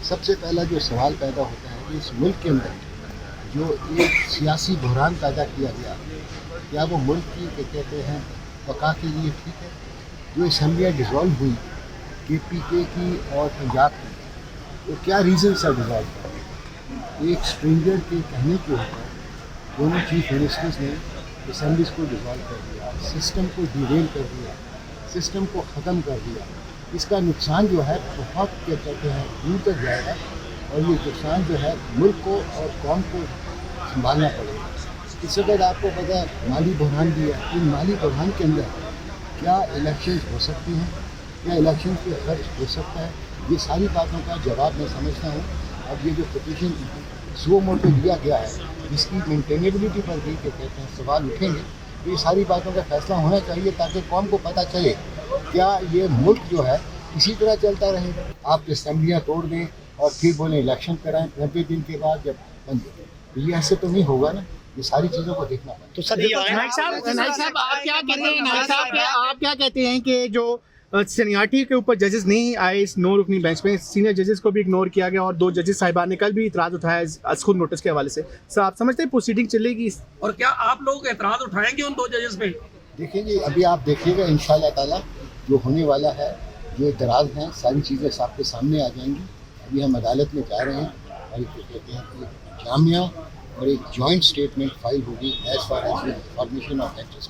سب سے پہلا جو سوال پیدا ہوتا ہے کہ اس ملک کے اندر جو ایک سیاسی بحران پیدا کیا گیا، کیا وہ ملک کی کہ کہتے ہیں بقا کے لیے ٹھیک ہے؟ جو اسمبلیاں ڈیزالو ہوئی KPK کی اور پنجاب کی، تو کیا ریزن سا ڈیزالو کیا؟ ایک اسٹرینجر کے کہنے کے اوپر دونوں چیف منسٹرز نے اسمبلیز کو ڈیزالو کر دیا، سسٹم کو ڈیریل کر دیا، سسٹم کو ختم کر دیا۔ اس کا نقصان جو ہے بہت کیا کہتے ہیں دور تک جائے گا، اور یہ نقصان جو ہے ملک کو اور قوم کو سنبھالنا پڑے گا۔ اس وقت آپ کو پتہ ہے مالی بحران بھی ہے، ان مالی بحران کے اندر کیا الیکشنز ہو سکتی ہیں، کیا الیکشن پہ خرچ ہو سکتا ہے، یہ ساری باتوں کا جواب میں سمجھتا ہوں۔ اب یہ جو پٹیشن سو موٹو دیا گیا ہے، جس کی مینٹینیبلٹی پر بھی کہ کہتے ہیں سوال اٹھیں گے، یہ ساری باتوں کا فیصلہ ہونا چاہیے تاکہ قوم کو پتہ چلے کیا یہ ملک جو ہے اسی طرح چلتا رہے گا۔ آپ اسمبلیاں توڑ دیں اور پھر بولیں الیکشن کرائیں 20 دن کے بعد جب بند ہو جائے، یہ ایسے تو نہیں ہوگا نا، یہ ساری چیزوں کو دیکھنا پڑے گا۔ تو نائک صاحب آپ کیا کہتے ہیں؟ نائک صاحب آپ کیا کہتے ہیں کہ جو سینیارٹی کے اوپر ججز نہیں آئے اس نو رکنی بینچ میں، سینئر ججز کو بھی اگنور کیا گیا اور 2 ججز صاحبان نے کل بھی اعتراض اٹھایا از خود نوٹس کے حوالے سے، سر آپ سمجھتے ہیں پروسیڈنگ چلے گی؟ اور کیا آپ لوگ اعتراض اٹھائیں گے ان 2 ججز پہ؟ دیکھیں گے، ابھی آپ دیکھیے گا انشاءاللہ تعالیٰ جو ہونے والا ہے، جو اعتراض ہیں ساری چیزیں آپ کے سامنے آ جائیں گی۔ ابھی ہم عدالت میں جا رہے ہیں اور ایک کہتے ہیں ایک جامعہ اور ایک جوائنٹ اسٹیٹمنٹ فائل ہوگی as far as information of acts.